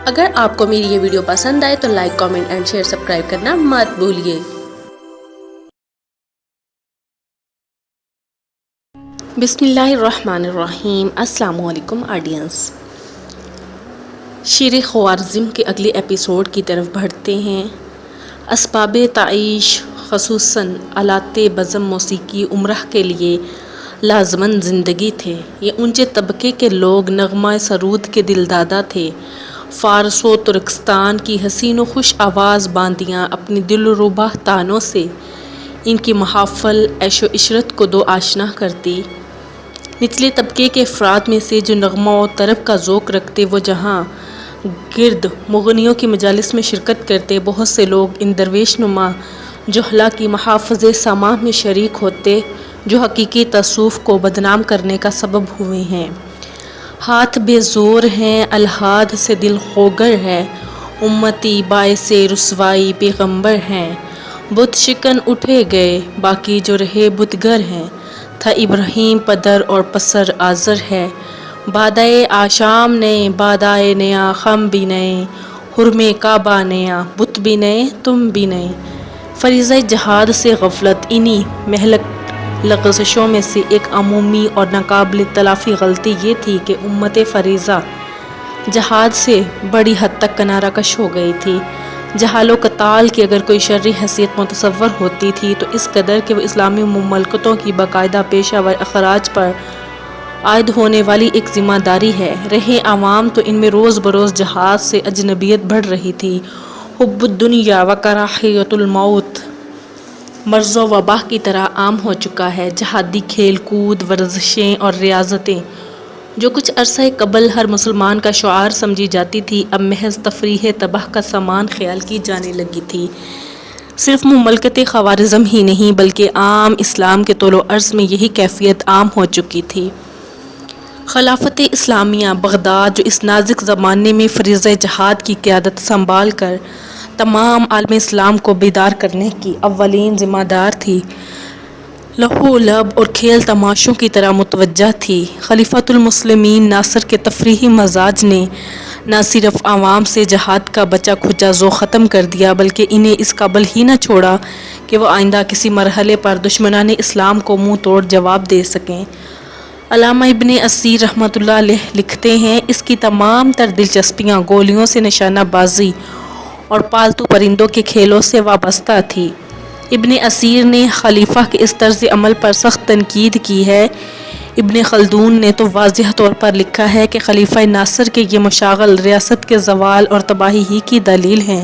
اگر آپ کو میری یہ ویڈیو پسند آئے تو like, comment and share, subscribe کرنا مت بھولیے۔ بسم اللہ الرحمن الرحیم۔ السلام علیکم آڈینس۔ شیر خوارزم کے اگلے ایپیسوڈ کی طرف بڑھتے ہیں۔ اسباب تعیش خصوصاً آلات بزم موسیقی عمرہ کے لیے لازماً زندگی تھے۔ یہ اونچے طبقے کے لوگ نغمہ سرود کے دلدادہ تھے۔ فارس و ترکستان کی حسین و خوش آواز باندیاں اپنی دلربا تانوں سے ان کی محافل عیش و عشرت کو دو آشنا کرتی۔ نچلے طبقے کے افراد میں سے جو نغمہ و طرب کا ذوق رکھتے وہ جہاں گرد مغنیوں کی مجالس میں شرکت کرتے، بہت سے لوگ ان درویش نما جہلا کی محافظ سماع میں شریک ہوتے جو حقیقی تصوف کو بدنام کرنے کا سبب ہوئے ہیں۔ ہاتھ بے زور ہیں، الحاد سے دل خوگر ہے، امتی باعث رسوائی پیغمبر ہیں۔ بت شکن اٹھے گئے، باقی جو رہے بتگر ہیں، تھا ابراہیم پدر اور پسر آزر ہے۔ بادائے آشام نئے، بادائے نیا خم بھی نئے، حرم کعبہ نیا، بت بھی نئے، تم بھی نئے۔ فریضہ جہاد سے غفلت۔ انہی مہلک لغزشوں میں سے ایک عمومی اور ناقابل تلافی غلطی یہ تھی کہ امت فریضہ جہاد سے بڑی حد تک کنارہ کش ہو گئی تھی۔ جہال و قتال کی اگر کوئی شرعی حیثیت متصور ہوتی تھی تو اس قدر کہ وہ اسلامی مملکتوں کی باقاعدہ پیشہ ور اخراج پر عائد ہونے والی ایک ذمہ داری ہے۔ رہے عوام تو ان میں روز بروز جہاد سے اجنبیت بڑھ رہی تھی۔ حب الدنیا و کراہیت الموت مرض و وبا کی طرح عام ہو چکا ہے۔ جہادی کھیل کود، ورزشیں اور ریاضتیں جو کچھ عرصہ قبل ہر مسلمان کا شعار سمجھی جاتی تھی، اب محض تفریح تباہ کا سامان خیال کی جانے لگی تھی۔ صرف مملکت خوارزم ہی نہیں بلکہ عام اسلام کے طول و عرض میں یہی کیفیت عام ہو چکی تھی۔ خلافت اسلامیہ بغداد جو اس نازک زمانے میں فریضہ جہاد کی قیادت سنبھال کر تمام عالم اسلام کو بیدار کرنے کی اولین ذمہ دار تھی، لہو لعب اور کھیل تماشوں کی طرح متوجہ تھی۔ خلیفۃ المسلمین ناصر کے تفریحی مزاج نے نہ صرف عوام سے جہاد کا بچا کھچا ذوق ختم کر دیا بلکہ انہیں اس قابل ہی نہ چھوڑا کہ وہ آئندہ کسی مرحلے پر دشمنان اسلام کو منہ توڑ جواب دے سکیں۔ علامہ ابن اسیر رحمۃ اللہ علیہ لکھتے ہیں، اس کی تمام تر دلچسپیاں گولیوں سے نشانہ بازی اور پالتو پرندوں کے کھیلوں سے وابستہ تھی۔ ابن اسیر نے خلیفہ کے اس طرز عمل پر سخت تنقید کی ہے۔ ابن خلدون نے تو واضح طور پر لکھا ہے کہ خلیفہ ناصر کے یہ مشاغل ریاست کے زوال اور تباہی ہی کی دلیل ہیں۔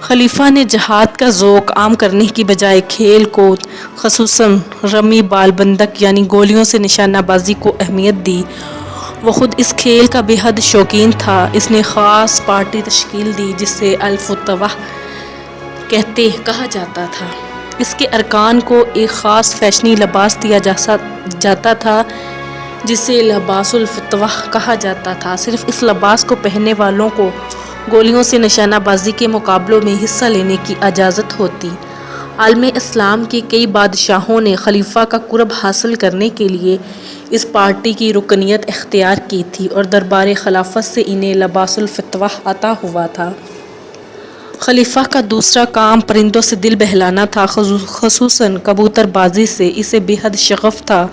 خلیفہ نے جہاد کا ذوق عام کرنے کی بجائے کھیل کود خصوصاً رمی بال بندک یعنی گولیوں سے نشانہ بازی کو اہمیت دی۔ وہ خود اس کھیل کا بے حد شوقین تھا۔ اس نے خاص پارٹی تشکیل دی جسے الفتوح کہا جاتا تھا۔ اس کے ارکان کو ایک خاص فیشنی لباس دیا جاتا تھا جسے لباس الفتوح کہا جاتا تھا۔ صرف اس لباس کو پہننے والوں کو گولیوں سے نشانہ بازی کے مقابلوں میں حصہ لینے کی اجازت ہوتی۔ عالم اسلام کے کئی بادشاہوں نے خلیفہ کا قرب حاصل کرنے کے لیے اس پارٹی کی رکنیت اختیار کی تھی اور دربار خلافت سے انہیں لباس الفتوح عطا ہوا تھا۔ خلیفہ کا دوسرا کام پرندوں سے دل بہلانا تھا، خصوصاً کبوتر بازی سے اسے بے حد شغف تھا۔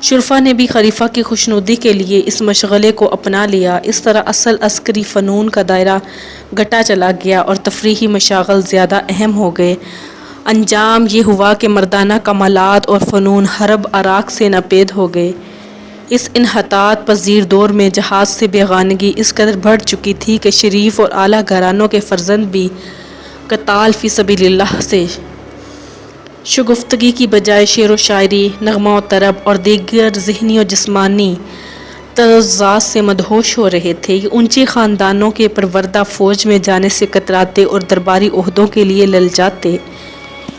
شرفا نے بھی خلیفہ کی خوشنودی کے لیے اس مشغلے کو اپنا لیا۔ اس طرح اصل عسکری فنون کا دائرہ گھٹا چلا گیا اور تفریحی مشاغل زیادہ اہم ہو گئے۔ انجام یہ ہوا کہ مردانہ کمالات اور فنون حرب عراق سے ناپید ہو گئے۔ اس انحطاط پذیر دور میں جہاد سے بیگانگی اس قدر بڑھ چکی تھی کہ شریف اور اعلیٰ گھرانوں کے فرزند بھی قتال فی سبیل اللہ سے شگفتگی کی بجائے شعر و شاعری، نغمہ و طرب اور دیگر ذہنی و جسمانی تلذذات سے مدہوش ہو رہے تھے۔ یہ اونچے خاندانوں کے پروردہ فوج میں جانے سے کتراتے اور درباری عہدوں کے لیے للچاتے۔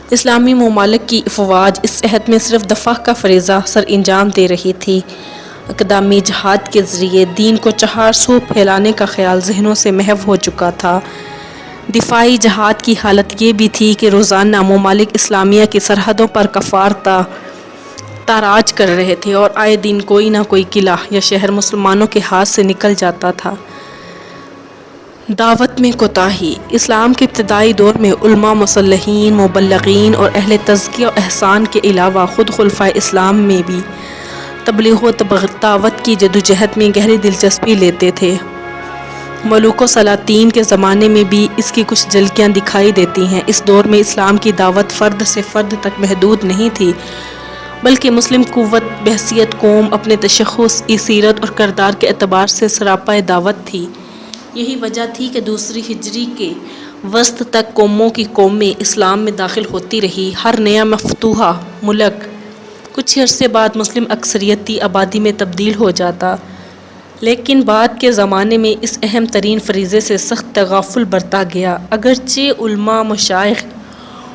اسلامی ممالک کی افواج اس عہد میں صرف دفاع کا فریضہ سر انجام دے رہی تھی۔ اقدامی جہاد کے ذریعے دین کو چہار سو پھیلانے کا خیال ذہنوں سے محو ہو چکا تھا۔ دفاعی جہاد کی حالت یہ بھی تھی کہ روزانہ ممالک اسلامیہ کی سرحدوں پر کفار تاراج کر رہے تھے اور آئے دن کوئی نہ کوئی قلعہ یا شہر مسلمانوں کے ہاتھ سے نکل جاتا تھا۔ دعوت میں کوتاہی۔ اسلام کے ابتدائی دور میں علماء، مصلحین، مبلغین اور اہل تزکیہ و احسان کے علاوہ خود خلفائے اسلام میں بھی تبلیغ و دعوت کی جدوجہد میں گہری دلچسپی لیتے تھے۔ ملوک و سلاطین کے زمانے میں بھی اس کی کچھ جھلکیاں دکھائی دیتی ہیں۔ اس دور میں اسلام کی دعوت فرد سے فرد تک محدود نہیں تھی، بلکہ مسلم قوت بحیثیت قوم اپنے تشخص، سیرت اور کردار کے اعتبار سے سراپا دعوت تھی۔ یہی وجہ تھی کہ دوسری ہجری کے وسط تک قوموں کی قومیں اسلام میں داخل ہوتی رہی۔ ہر نیا مفتوحہ ملک کچھ عرصے بعد مسلم اکثریتی آبادی میں تبدیل ہو جاتا، لیکن بعد کے زمانے میں اس اہم ترین فریضے سے سخت تغافل برتا گیا۔ اگرچہ علماء، مشائخ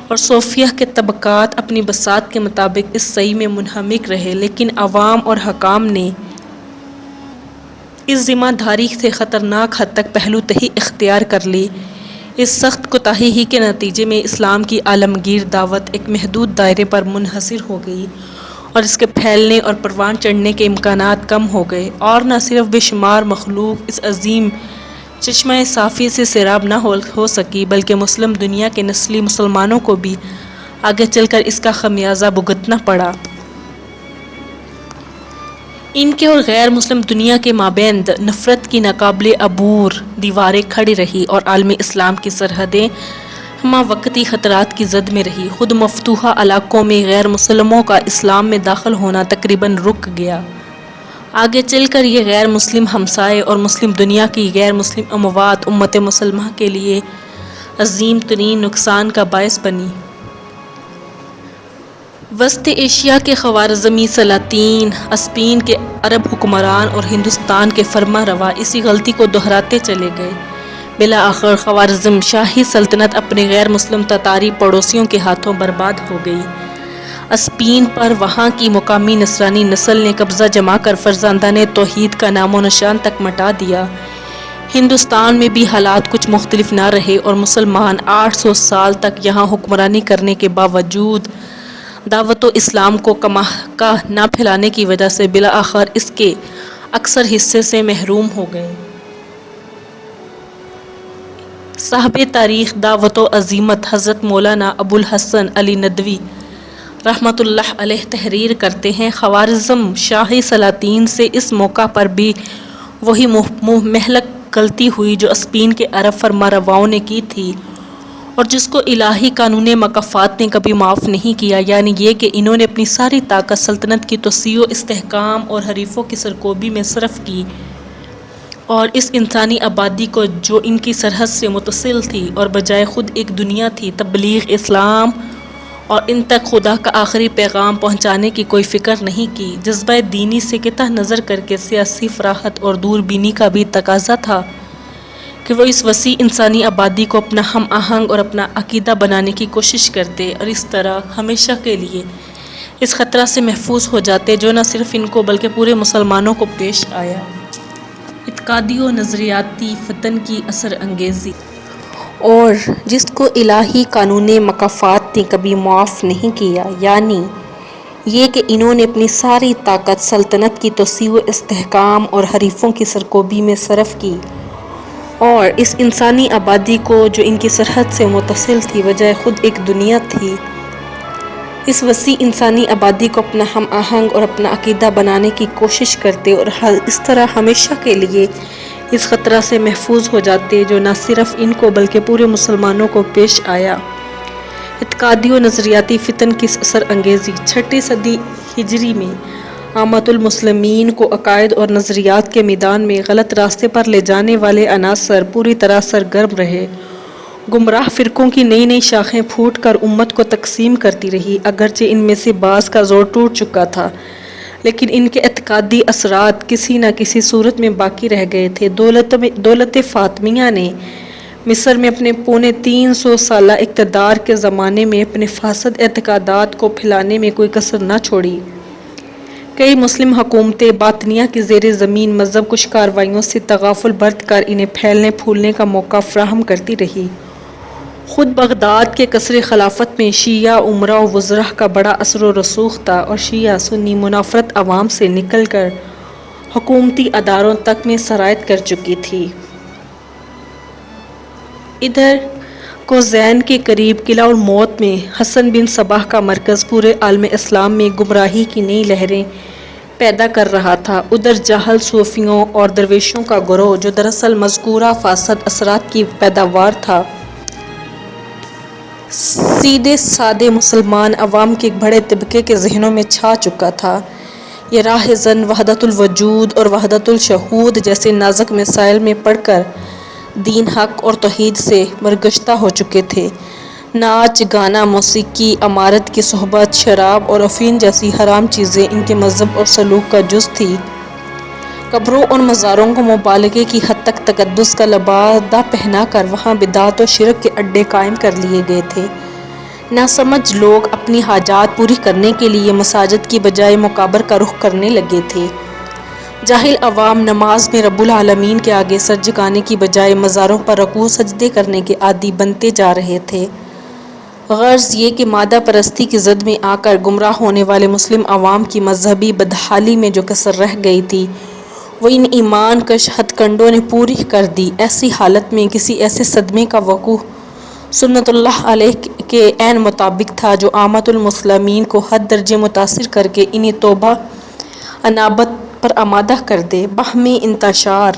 اور صوفیہ کے طبقات اپنی بساط کے مطابق اس سعی میں منہمک رہے، لیکن عوام اور حکام نے اس ذمہ داری سے خطرناک حد تک پہلو تہی اختیار کر لی۔ اس سخت کوتاہی ہی کے نتیجے میں اسلام کی عالمگیر دعوت ایک محدود دائرے پر منحصر ہو گئی اور اس کے پھیلنے اور پروان چڑھنے کے امکانات کم ہو گئے، اور نہ صرف بے شمار مخلوق اس عظیم چشمہ صافی سے سیراب نہ ہو سکی، بلکہ مسلم دنیا کے نسلی مسلمانوں کو بھی آگے چل کر اس کا خمیازہ بھگتنا پڑا۔ ان کے اور غیر مسلم دنیا کے مابین نفرت کی ناقابل عبور دیواریں کھڑی رہی اور عالم اسلام کی سرحدیں ہمہ وقتی خطرات کی زد میں رہی۔ خود مفتوحہ علاقوں میں غیر مسلموں کا اسلام میں داخل ہونا تقریباً رک گیا۔ آگے چل کر یہ غیر مسلم ہمسائے اور مسلم دنیا کی غیر مسلم اموات امت مسلمہ کے لیے عظیم ترین نقصان کا باعث بنی۔ وسط ایشیا کے خوارزمی سلاطین، اسپین کے عرب حکمران اور ہندوستان کے فرما روا اسی غلطی کو دہراتے چلے گئے۔ بالآخر خوارزم شاہی سلطنت اپنے غیر مسلم تاتاری پڑوسیوں کے ہاتھوں برباد ہو گئی۔ اسپین پر وہاں کی مقامی نصرانی نسل نے قبضہ جما کر فرزندان توحید کا نام و نشان تک مٹا دیا۔ ہندوستان میں بھی حالات کچھ مختلف نہ رہے اور مسلمان 800 سال تک یہاں حکمرانی کرنے کے باوجود دعوت اسلام کو کا نہ پھیلانے کی وجہ سے بالآخر اس کے اکثر حصے سے محروم ہو گئے۔ صاحب تاریخ دعوت و عزیمت حضرت مولانا ابو الحسن علی ندوی رحمۃ اللہ علیہ تحریر کرتے ہیں، خوارزم شاہی سلاطین سے اس موقع پر بھی وہی مہلک غلطی ہوئی جو اسپین کے عرب فرما رواؤں نے کی تھی اور جس کو الہی قانون مکافات نے کبھی معاف نہیں کیا، یعنی یہ کہ انہوں نے اپنی ساری طاقت سلطنت کی توسیع و استحکام اور حریفوں کی سرکوبی میں صرف کی اور اس انسانی آبادی کو جو ان کی سرحد سے متصل تھی اور بجائے خود ایک دنیا تھی، تبلیغ اسلام اور ان تک خدا کا آخری پیغام پہنچانے کی کوئی فکر نہیں کی۔ جذبہ دینی سے قطع نظر کر کے سیاسی فراخت اور دور بینی کا بھی تقاضا تھا کہ وہ اس وسیع انسانی آبادی کو اپنا ہم آہنگ اور اپنا عقیدہ بنانے کی کوشش کرتے اور اس طرح ہمیشہ کے لیے اس خطرہ سے محفوظ ہو جاتے جو نہ صرف ان کو بلکہ پورے مسلمانوں کو پیش آیا۔ اعتقادی و نظریاتی فتن کی اثر انگیزی اور جس کو الہی قانون مکافات نے کبھی معاف نہیں کیا، یعنی یہ کہ انہوں نے اپنی ساری طاقت سلطنت کی توسیع و استحکام اور حریفوں کی سرکوبی میں صرف کی اور اس انسانی آبادی کو جو ان کی سرحد سے متصل تھی بجائے خود ایک دنیا تھی، اس وسیع انسانی آبادی کو اپنا ہم آہنگ اور اپنا عقیدہ بنانے کی کوشش کرتے اور اس طرح ہمیشہ کے لیے اس خطرہ سے محفوظ ہو جاتے جو نہ صرف ان کو بلکہ پورے مسلمانوں کو پیش آیا۔ اعتقادی و نظریاتی فتن کی اثر انگیزی 6 صدی ہجری میں عامۃ المسلمین کو عقائد اور نظریات کے میدان میں غلط راستے پر لے جانے والے عناصر پوری طرح سرگرم رہے۔ گمراہ فرقوں کی نئی نئی شاخیں پھوٹ کر امت کو تقسیم کرتی رہی، اگرچہ ان میں سے بعض کا زور ٹوٹ چکا تھا لیکن ان کے اعتقادی اثرات کسی نہ کسی صورت میں باقی رہ گئے تھے۔ دولت فاطمیہ نے مصر میں اپنے 350 سالہ اقتدار کے زمانے میں اپنے فاسد اعتقادات کو پھیلانے میں کوئی کسر نہ چھوڑی۔ کئی مسلم حکومتیں باطنیہ کی زیر زمین مذہب کش کارروائیوں سے تغافل برت کر انہیں پھیلنے پھولنے کا موقع فراہم کرتی رہی۔ خود بغداد کے قصر خلافت میں شیعہ امراء و وزراء کا بڑا اثر و رسوخ تھا اور شیعہ سنی منافرت عوام سے نکل کر حکومتی اداروں تک میں سرایت کر چکی تھی۔ ادھر کوزین کے قریب قلعہ الموت میں حسن بن صباح کا مرکز پورے عالم اسلام میں گمراہی کی نئی لہریں پیدا کر رہا تھا۔ ادھر جاہل صوفیوں اور درویشوں کا گروہ جو دراصل مذکورہ فاسد اثرات کی پیداوار تھا، سیدھے سادے مسلمان عوام کے ایک بڑے طبقے کے ذہنوں میں چھا چکا تھا۔ یہ راہزن وحدت الوجود اور وحدت الشہود جیسے نازک مسائل میں پڑھ کر دین، حق اور توحید سے برگشتہ ہو چکے تھے۔ ناچ گانا، موسیقی، امارت کی صحبت، شراب اور افیون جیسی حرام چیزیں ان کے مذہب اور سلوک کا جز تھی۔ قبروں اور مزاروں کو مبالغے کی حد تک تقدس کا لبادہ پہنا کر وہاں بدعت و شرک کے اڈے قائم کر لیے گئے تھے۔ ناسمجھ لوگ اپنی حاجات پوری کرنے کے لیے مساجد کی بجائے مقابر کا رخ کرنے لگے تھے۔ جاہل عوام نماز میں رب العالمین کے آگے سر جھکانے کی بجائے مزاروں پر رکوع سجدے کرنے کے عادی بنتے جا رہے تھے۔ غرض یہ کہ مادہ پرستی کی زد میں آ کر گمراہ ہونے والے مسلم عوام کی مذہبی بدحالی میں جو کسر رہ گئی تھی، وہ ان ایمان کش ہتھ کنڈوں نے پوری کر دی۔ ایسی حالت میں کسی ایسے صدمے کا وقوع سنت اللہ علیہ کے عین مطابق تھا جو عامۃ المسلمین کو حد درجے متاثر کر کے انہیں توبہ انابت پر آمادہ کر دے۔ باہمی انتشار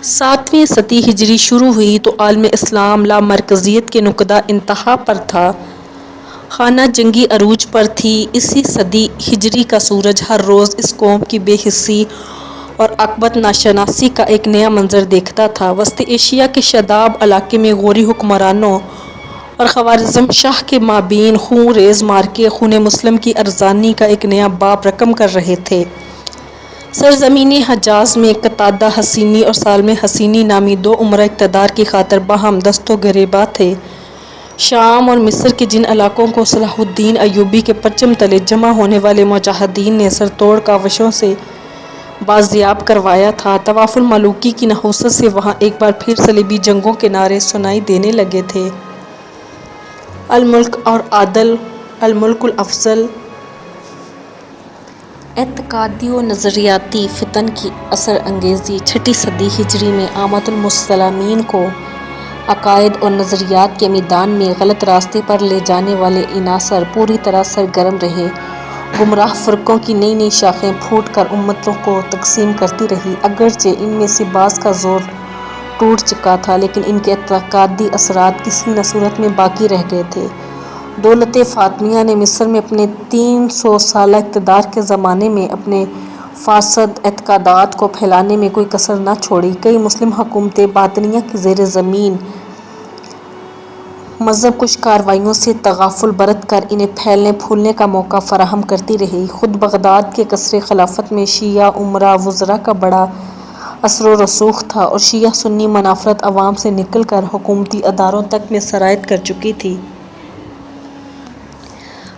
7ویں صدی ہجری شروع ہوئی تو عالم اسلام لامرکزیت کے نقطہ انتہا پر تھا، خانہ جنگی عروج پر تھی۔ اسی صدی ہجری کا سورج ہر روز اس قوم کی بے حسی اور عاقبت ناشناسی کا ایک نیا منظر دیکھتا تھا۔ وسط ایشیا کے شاداب علاقے میں غوری حکمرانوں اور خوارزم شاہ کے مابین خون ریز معرکے خون مسلم کی ارزانی کا ایک نیا باب رقم کر رہے تھے۔ سرزمین حجاز میں قتادہ حسینی اور سالم حسینی نامی دو امراء اقتدار کی خاطر باہم دست و گریباں تھے۔ شام اور مصر کے جن علاقوں کو صلاح الدین ایوبی کے پرچم تلے جمع ہونے والے مجاہدین نے سر توڑ کاوشوں سے بازیاب کروایا تھا، طواف الملوکی کی نحوست سے وہاں ایک بار پھر صلیبی جنگوں کے نعرے سنائی دینے لگے تھے۔ الملک اور عدل، الملک الافضل۔ اعتقادی و نظریاتی فتن کی اثر انگیزی 6 صدی ہجری میں عامۃ المسلمین کو عقائد اور نظریات کے میدان میں غلط راستے پر لے جانے والے عناصر پوری طرح سرگرم رہے۔ گمراہ فرقوں کی نئی نئی شاخیں پھوٹ کر امتوں کو تقسیم کرتی رہی۔ اگرچہ ان میں سے بعض کا زور ٹوٹ چکا تھا، لیکن ان کے اعتقادی اثرات کسی نہ صورت میں باقی رہ گئے تھے۔ دولت فاطمیہ نے مصر میں اپنے 300 سالہ اقتدار کے زمانے میں اپنے فاسد اعتقادات کو پھیلانے میں کوئی کسر نہ چھوڑی۔ کئی مسلم حکومتیں باطنیہ کی زیر زمین مذہب کش کارروائیوں سے تغافل برت کر انہیں پھیلنے پھولنے کا موقع فراہم کرتی رہی۔ خود بغداد کے قصر خلافت میں شیعہ امراء وزراء کا بڑا اثر و رسوخ تھا اور شیعہ سنی منافرت عوام سے نکل کر حکومتی اداروں تک میں سرایت کر چکی تھی۔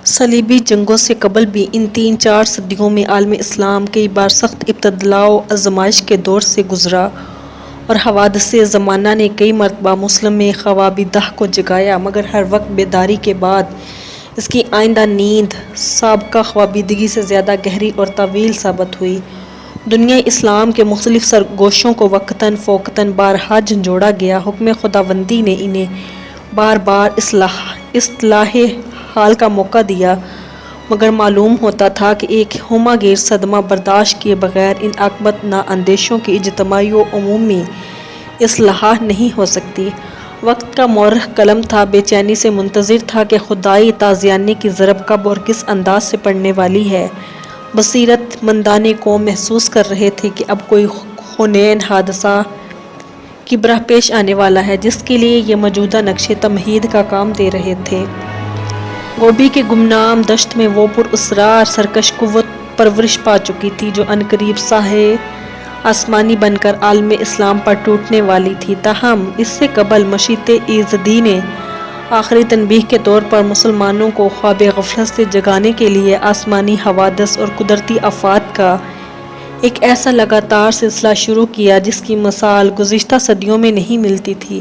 صلیبی جنگوں سے قبل بھی ان 3-4 صدیوں میں عالم اسلام کئی بار سخت ابتلاء و آزمائش کے دور سے گزرا اور حوادث زمانہ نے کئی مرتبہ مسلم میں خوابیدہ کو جگایا، مگر ہر وقت بیداری کے بعد اس کی آئندہ نیند سابقہ خوابیدگی سے زیادہ گہری اور طویل ثابت ہوئی۔ دنیا اسلام کے مختلف سرگوشوں کو وقتاً فوقتاً بارہا جھنجھوڑا گیا۔ حکم خداوندی نے انہیں بار بار اصلاح حال کا موقع دیا، مگر معلوم ہوتا تھا کہ ایک ہمہ گیر صدمہ برداشت کیے بغیر ان عاقبت نااندیشوں کی اجتماعی و عمومی اصلاح نہیں ہو سکتی۔ وقت کا مورخ قلم تھا، بے چینی سے منتظر تھا کہ خدائی تازیانے کی ضرب کب اور کس انداز سے پڑنے والی ہے۔ بصیرت مندان قوم محسوس کر رہے تھے کہ اب کوئی خونین حادثہ کی براہ پیش آنے والا ہے، جس کے لیے یہ موجودہ نقشے تمہید کا کام دے رہے تھے۔ گوبی کے گمنام دشت میں وہ پراسرار سرکش قوت پرورش پا چکی تھی جو عنقریب ساہے آسمانی بن کر عالم اسلام پر ٹوٹنے والی تھی۔ تاہم اس سے قبل مشیت ایزدی نے آخری تنبیہ کے طور پر مسلمانوں کو خواب غفلت سے جگانے کے لیے آسمانی حوادث اور قدرتی آفات کا ایک ایسا لگاتار سلسلہ شروع کیا جس کی مثال گزشتہ صدیوں میں نہیں ملتی تھی۔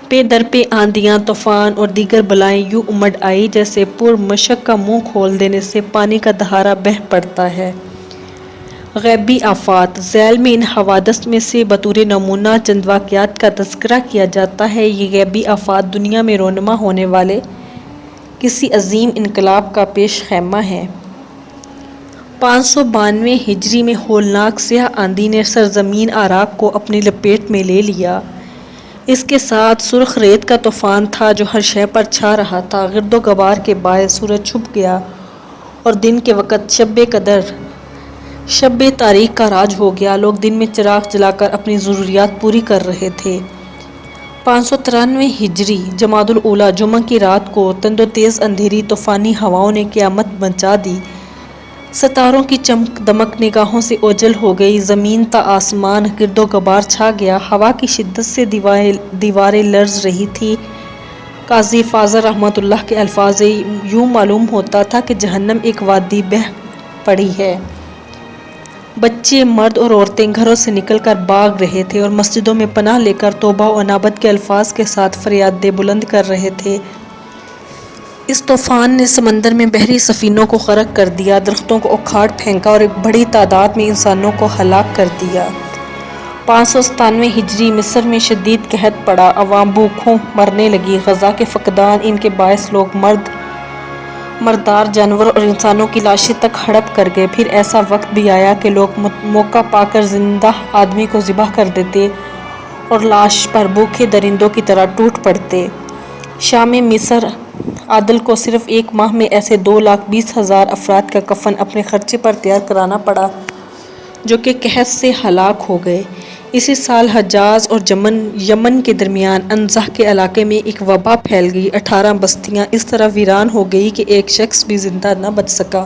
پے در پے آندھیاں، طوفان اور دیگر بلائیں یوں امڈ آئی جیسے پر مشک کا منہ کھول دینے سے پانی کا دھارا بہہ پڑتا ہے۔ غیبی آفات۔ ذیل میں ان حوادث میں سے بطور نمونہ چند واقعات کا تذکرہ کیا جاتا ہے۔ یہ غیبی آفات دنیا میں رونما ہونے والے کسی عظیم انقلاب کا پیش خیمہ ہے۔ 592 ہجری میں ہولناک سیاہ آندھی نے سرزمین عراق کو اپنی لپیٹ میں لے لیا۔ اس کے ساتھ سرخ ریت کا طوفان تھا جو ہر شے پر چھا رہا تھا۔ گرد و غبار کے باعث سورج چھپ گیا اور دن کے وقت شب قدر، شب تاریک کا راج ہو گیا۔ لوگ دن میں چراغ جلا کر اپنی ضروریات پوری کر رہے تھے۔ 593 ہجری جمادی الاولیٰ جمعہ کی رات کو تند و تیز اندھیری طوفانی ہواؤں نے قیامت مچا دی۔ ستاروں کی چمک دمک نگاہوں سے اوجھل ہو گئی۔ زمین تا آسمان گرد و غبار چھا گیا۔ ہوا کی شدت سے دیواریں لرز رہی تھیں۔ قاضی فاضل رحمۃ اللہ کے الفاظ یوں معلوم ہوتا تھا کہ جہنم ایک وادی بہہ پڑی ہے۔ بچے، مرد اور عورتیں گھروں سے نکل کر بھاگ رہے تھے اور مسجدوں میں پناہ لے کر توبہ و انابت کے الفاظ کے ساتھ فریادیں بلند کر رہے تھے۔ اس طوفان نے سمندر میں بحری سفینوں کو غرق کر دیا، درختوں کو اکھاڑ پھینکا اور ایک بڑی تعداد میں انسانوں کو ہلاک کر دیا۔ 597 ہجری مصر میں شدید قحط پڑا، عوام بھوکوں مرنے لگی۔ غذا کے فقدان کے باعث لوگ مردار جانوروں اور انسانوں کی لاشیں تک ہڑپ کر گئے۔ پھر ایسا وقت بھی آیا کہ لوگ موقع پا کر زندہ آدمی کو ذبح کر دیتے اور لاش پر بھوکے درندوں کی طرح ٹوٹ پڑتے۔ شام میں مصر عادل کو صرف ایک ماہ میں ایسے 2,20,000 افراد کا کفن اپنے خرچے پر تیار کرانا پڑا جو کہ قحط سے ہلاک ہو گئے۔ اسی سال حجاز اور یمن کے درمیان انزہ کے علاقے میں ایک وبا پھیل گئی۔ 18 بستیاں اس طرح ویران ہو گئیں کہ ایک شخص بھی زندہ نہ بچ سکا۔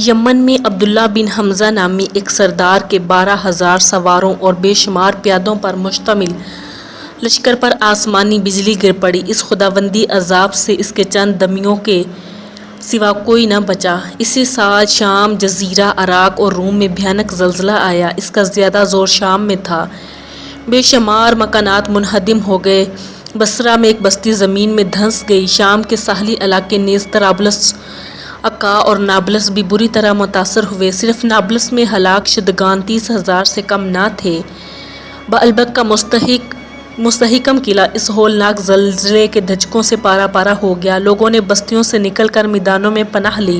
یمن میں عبداللہ بن حمزہ نامی ایک سردار کے 12,000 سواروں اور بے شمار پیادوں پر مشتمل لشکر پر آسمانی بجلی گر پڑی۔ اس خداوندی عذاب سے اس کے چند دمیوں کے سوا کوئی نہ بچا۔ اسی سال شام، جزیرہ عراق اور روم میں بھیانک زلزلہ آیا۔ اس کا زیادہ زور شام میں تھا۔ بے شمار مکانات منہدم ہو گئے۔ بصرہ میں ایک بستی زمین میں دھنس گئی۔ شام کے ساحلی علاقے نیز طرابلس، عکا اور نابلس بھی بری طرح متاثر ہوئے۔ صرف نابلس میں ہلاک شدگان 30,000 سے کم نہ تھے۔ بعلبک کا مستحکم قلعہ اس ہولناک زلزلے کے دھچکوں سے پارا پارا ہو گیا۔ لوگوں نے بستیوں سے نکل کر میدانوں میں پناہ لی۔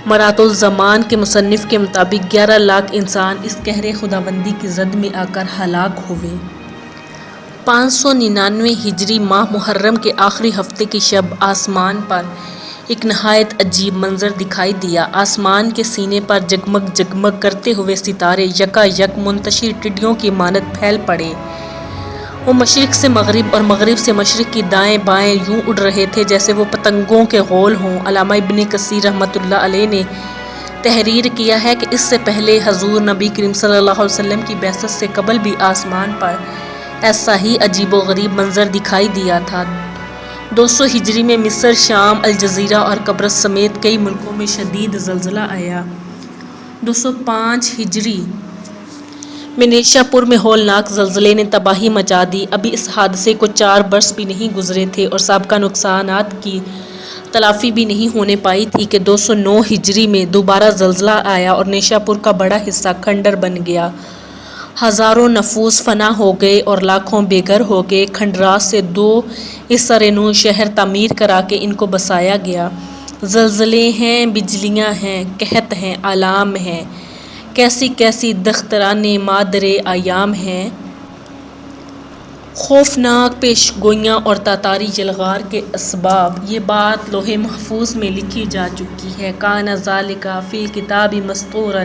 مرات الزمان کے مصنف کے مطابق 11 لاکھ انسان اس قہر خداوندی کی زد میں آ کر ہلاک ہوئے۔ 599 ہجری ماہ محرم کے آخری ہفتے کی شب آسمان پر ایک نہایت عجیب منظر دکھائی دیا۔ آسمان کے سینے پر جگمگ جگمگ کرتے ہوئے ستارے یکا یک منتشر ٹڈیوں کی مانند پھیل پڑے۔ وہ مشرق سے مغرب اور مغرب سے مشرق کی دائیں بائیں یوں اڑ رہے تھے جیسے وہ پتنگوں کے غول ہوں۔ علامہ ابن کثیر رحمۃ اللہ علیہ نے تحریر کیا ہے کہ اس سے پہلے حضور نبی کریم صلی اللہ علیہ وسلم کی بعثت سے قبل بھی آسمان پر ایسا ہی عجیب و غریب منظر دکھائی دیا تھا۔ 200 ہجری میں مصر، شام، الجزیرہ اور قبرص سمیت کئی ملکوں میں شدید زلزلہ آیا۔ 205 ہجری میں نیشا پور میں ہولناک زلزلے نے تباہی مچا دی۔ ابھی اس حادثے کو 4 برس بھی نہیں گزرے تھے اور سابقہ نقصانات کی تلافی بھی نہیں ہونے پائی تھی کہ 209 ہجری میں دوبارہ زلزلہ آیا اور نیشا پور کا بڑا حصہ کھنڈر بن گیا۔ ہزاروں نفوس فنا ہو گئے اور لاکھوں بے گھر ہو گئے۔ کھنڈرات سے 2 سرنو شہر تعمیر کرا کے ان کو بسایا گیا۔ زلزلے ہیں، بجلیاں ہیں، قحط ہیں، آلام ہیں، کیسی کیسی دختران مادر ایام ہیں۔ خوفناک پیش گوئیاں اور تاتاری یلغار کے اسباب۔ یہ بات لوح محفوظ میں لکھی جا چکی ہے۔ کان ذالک فی الکتاب مسطورا۔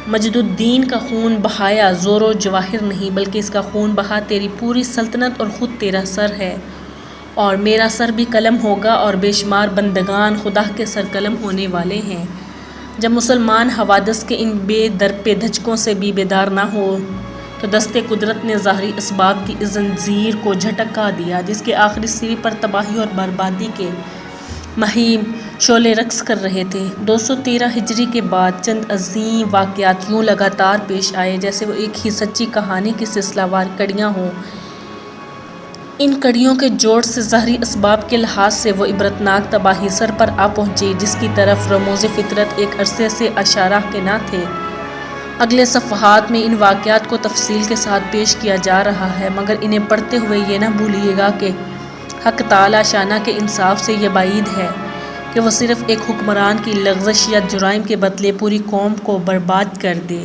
مجد الدین کا خون بہایا زور و جواہر نہیں بلکہ اس کا خون بہا تیری پوری سلطنت اور خود تیرا سر ہے، اور میرا سر بھی قلم ہوگا اور بے شمار بندگان خدا کے سر قلم ہونے والے ہیں۔ جب مسلمان حوادث کے ان بے درپے دھچکوں سے بھی بیدار نہ ہو تو دست قدرت نے ظاہری اسباب کی اس زنجیر کو جھٹکا دیا جس کے آخری سری پر تباہی اور بربادی کے مہیم شعلے رقص کر رہے تھے۔ 213 ہجری کے بعد چند عظیم واقعات یوں لگاتار پیش آئے جیسے وہ ایک ہی سچی کہانی کی سلسلہ وار کڑیاں ہوں۔ ان کڑیوں کے جوڑ سے ظاہری اسباب کے لحاظ سے وہ عبرتناک تباہی سر پر آ پہنچی جس کی طرف رموز فطرت ایک عرصے سے اشارہ کے نہ تھے۔ اگلے صفحات میں ان واقعات کو تفصیل کے ساتھ پیش کیا جا رہا ہے، مگر انہیں پڑھتے ہوئے یہ نہ بھولیے گا کہ حق تعالی شانہ کے انصاف سے یہ بعید ہے کہ وہ صرف ایک حکمران کی لغزش یا جرائم کے بدلے پوری قوم کو برباد کر دے۔